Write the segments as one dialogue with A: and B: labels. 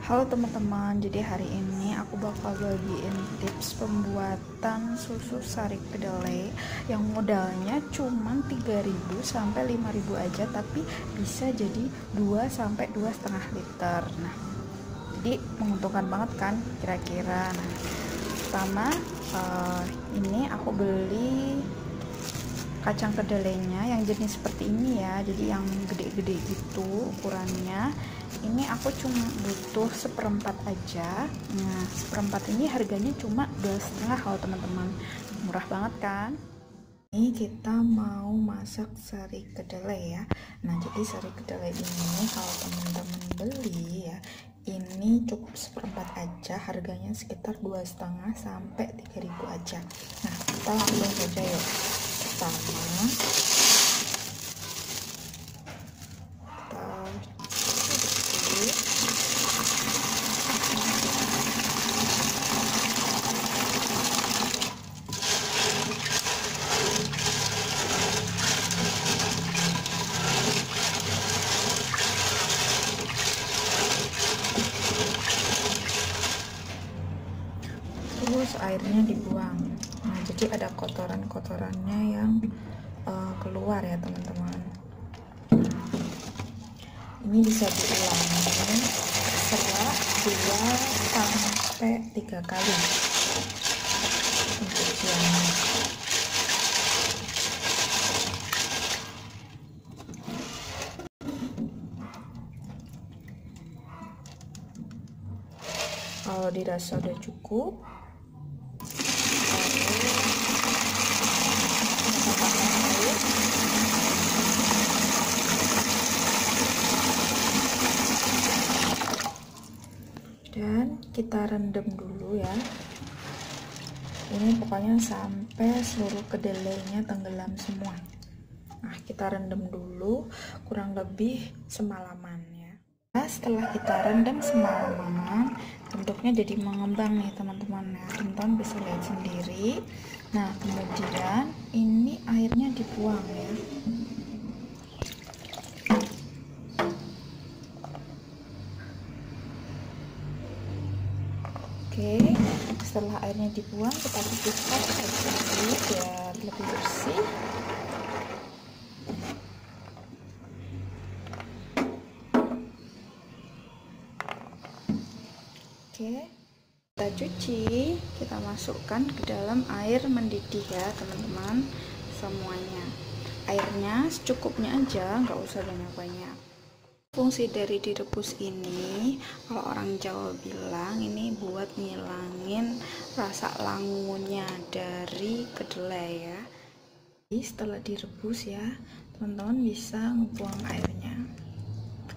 A: Halo teman-teman, jadi hari ini aku bakal bagiin tips pembuatan susu sari kedelai yang modalnya cuma 3.000 sampai 5.000 aja, tapi bisa jadi 2 sampai 2,5 liter. Nah, jadi menguntungkan banget kan kira-kira. Nah, pertama ini aku beli kacang kedelainya yang jenis seperti ini ya, jadi yang gede-gede gitu ukurannya. Ini aku cuma butuh 1/4 aja. Nah, 1/4 ini harganya cuma 2,5 kalau teman-teman, murah banget kan. Ini kita mau masak sari kedelai ya. Nah, jadi sari kedelai ini kalau teman-teman beli ya, ini cukup 1/4 aja, harganya sekitar 2,5 sampai 3.000 aja. Nah, kita langsung saja yuk. Pertama terus airnya dibuang. Nah, jadi ada kotoran-kotorannya yang keluar ya teman-teman. Ini bisa diulangi setelah 2 sampai 3 kali pencuciannya. Kalau dirasa udah cukup, dan kita rendam dulu ya. Ini pokoknya sampai seluruh kedelainya tenggelam semua. Nah, kita rendam dulu kurang lebih semalaman ya. Nah, setelah kita rendam semalaman, bentuknya jadi mengembang nih teman-teman ya. Teman-teman bisa lihat sendiri. Nah, kemudian ini airnya dibuang ya. Oke, setelah airnya dibuang kita pipihkan lagi biar lebih bersih. Oke, kita cuci, kita masukkan ke dalam air mendidih ya teman-teman semuanya. Airnya secukupnya aja, nggak usah banyak-banyak. Fungsi dari direbus ini, kalau orang Jawa bilang, ini buat ngilangin rasa langunya dari kedelai ya. Jadi setelah direbus ya, teman-teman bisa ngebuang airnya,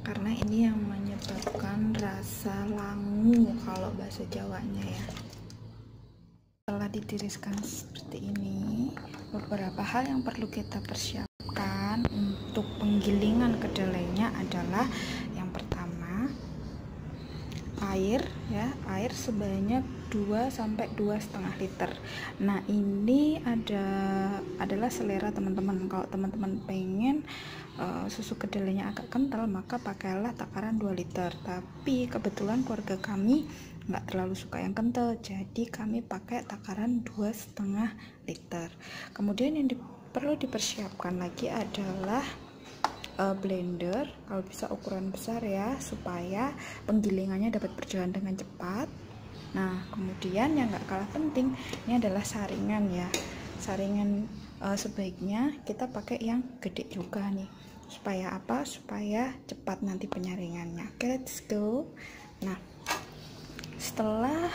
A: karena ini yang menyebabkan rasa langu kalau bahasa Jawanya ya. Setelah ditiriskan seperti ini, beberapa hal yang perlu kita persiapkan untuk penggilingan kedelainya adalah yang pertama air ya, air sebanyak 2 sampai 2,5 liter. Nah, ini adalah selera teman-teman. Kalau teman-teman pengen susu kedelainya agak kental, maka pakailah takaran 2 liter. Tapi kebetulan keluarga kami nggak terlalu suka yang kental, jadi kami pakai takaran 2,5 liter. Kemudian yang perlu dipersiapkan lagi adalah blender, kalau bisa ukuran besar ya, supaya penggilingannya dapat berjalan dengan cepat. Nah, kemudian yang nggak kalah penting, ini adalah saringan ya. Saringan sebaiknya kita pakai yang gede juga nih. Supaya apa? Supaya cepat nanti penyaringannya. Oke, let's go. Nah, setelah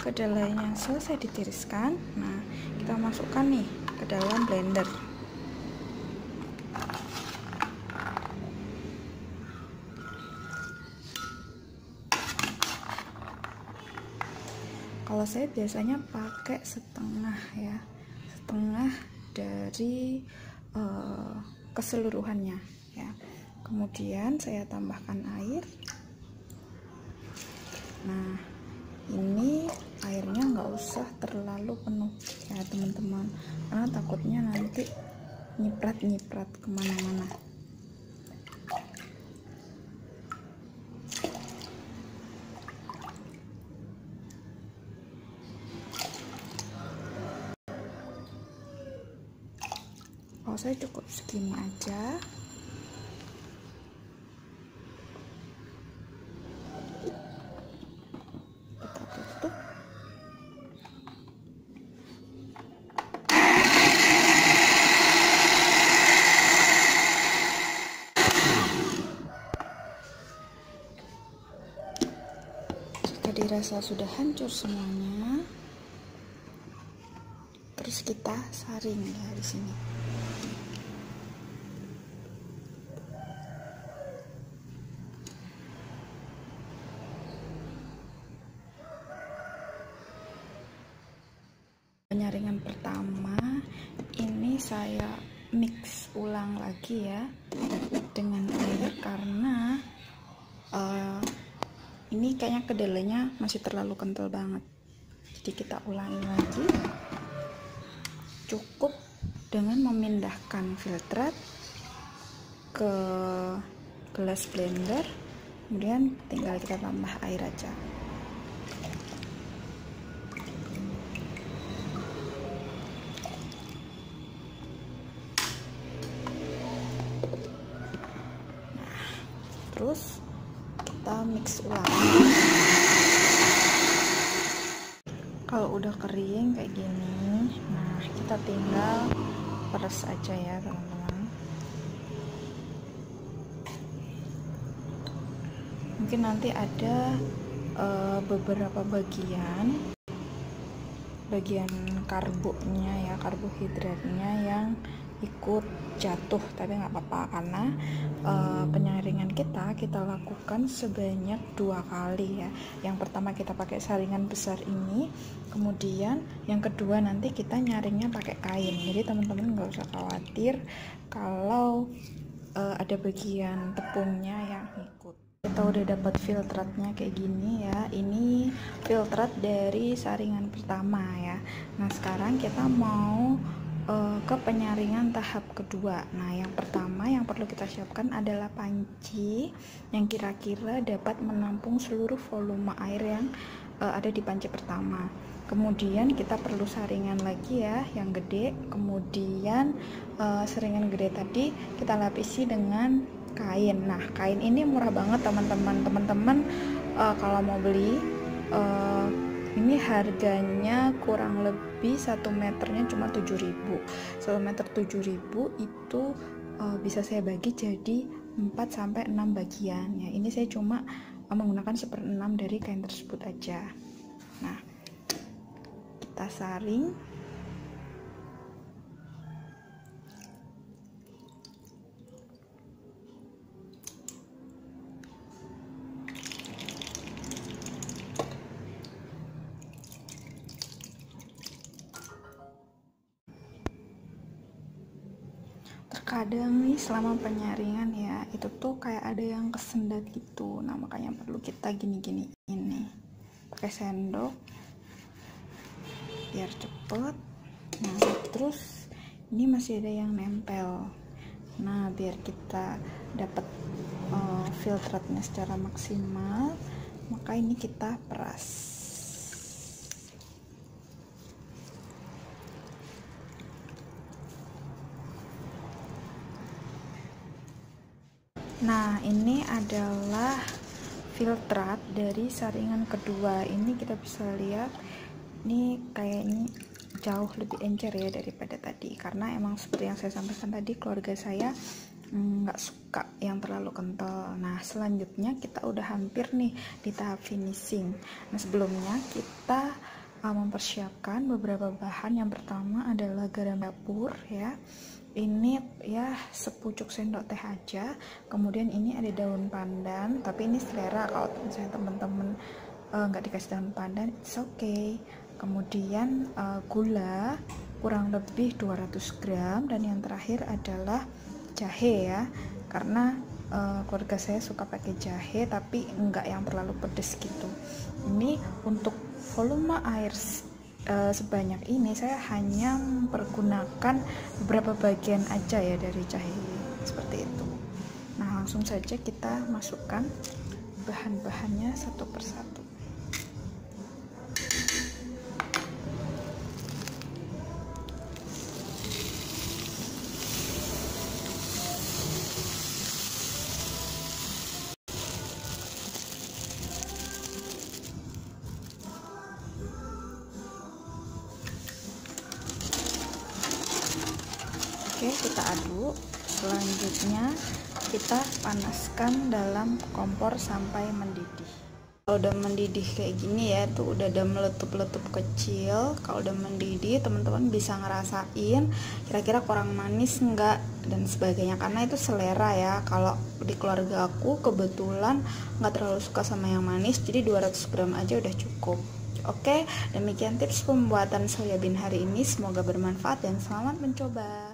A: kedelainya selesai ditiriskan, nah kita masukkan nih ke dalam blender. Kalau saya biasanya pakai setengah ya, setengah dari keseluruhannya ya. Kemudian saya tambahkan air. Nah, ini airnya nggak usah terlalu penuh ya teman-teman, karena takutnya nanti nyiprat kemana-mana. Kalau saya cukup segini aja. Kita tutup. Jika dirasa sudah hancur semuanya, terus kita saring ya di sini. Penyaringan pertama ini saya mix ulang lagi ya dengan air karena ini kayaknya kedelainya masih terlalu kental banget, jadi kita ulangi lagi. Cukup dengan memindahkan filtrat ke gelas blender, kemudian tinggal kita tambah air aja. Terus kita mix ulang. Kalau udah kering kayak gini, nah kita tinggal peres aja ya teman-teman. Mungkin nanti ada beberapa bagian karbonya ya, karbohidratnya yang ikut jatuh, tapi nggak apa-apa karena penyaringan kita lakukan sebanyak 2 kali ya. Yang pertama kita pakai saringan besar ini, kemudian yang kedua nanti kita nyaringnya pakai kain. Jadi teman-teman nggak usah khawatir kalau ada bagian tepungnya yang ikut. Kita udah dapat filtratnya kayak gini ya. Ini filtrat dari saringan pertama ya. Nah sekarang kita mau ke penyaringan tahap kedua. Nah yang pertama yang perlu kita siapkan adalah panci yang kira-kira dapat menampung seluruh volume air yang ada di panci pertama. Kemudian kita perlu saringan lagi ya yang gede. Kemudian saringan gede tadi kita lapisi dengan kain. Nah kain ini murah banget teman-teman. Kalau mau beli ini harganya kurang lebih 1 meternya cuma 7.000. 1 meter 7.000 itu bisa saya bagi jadi 4-6 bagian ya. Ini saya cuma menggunakan 1/6 dari kain tersebut aja. Nah kita saring. Terkadang nih selama penyaringan ya itu tuh kayak ada yang kesendat gitu. Nah makanya perlu kita gini-gini ini pakai sendok biar cepet. Nah terus ini masih ada yang nempel. Nah biar kita dapat filtratnya secara maksimal, maka ini kita peras. Nah ini adalah filtrat dari saringan kedua. Ini kita bisa lihat ini kayaknya jauh lebih encer ya daripada tadi, karena emang seperti yang saya sampaikan tadi, keluarga saya nggak suka yang terlalu kental. Nah selanjutnya kita udah hampir nih di tahap finishing. Nah sebelumnya kita mempersiapkan beberapa bahan. Yang pertama adalah garam dapur ya, ini ya sepucuk sendok teh aja. Kemudian ini ada daun pandan, tapi ini selera, kalau misalnya teman-teman nggak dikasih daun pandan it's okay. Kemudian gula kurang lebih 200 gram, dan yang terakhir adalah jahe ya, karena keluarga saya suka pakai jahe tapi enggak yang terlalu pedes gitu. Ini untuk volume air sebanyak ini saya hanya mempergunakan beberapa bagian aja ya dari jahe seperti itu. Nah langsung saja kita masukkan bahan-bahannya satu persatu. kita aduk. Selanjutnya kita panaskan dalam kompor sampai mendidih. Kalau udah mendidih kayak gini ya, tuh udah ada meletup-letup kecil. Kalau udah mendidih, teman-teman bisa ngerasain kira-kira kurang manis enggak dan sebagainya, karena itu selera ya. Kalau di keluarga aku kebetulan nggak terlalu suka sama yang manis, jadi 200 gram aja udah cukup. Oke, demikian tips pembuatan soya bean hari ini, semoga bermanfaat dan selamat mencoba.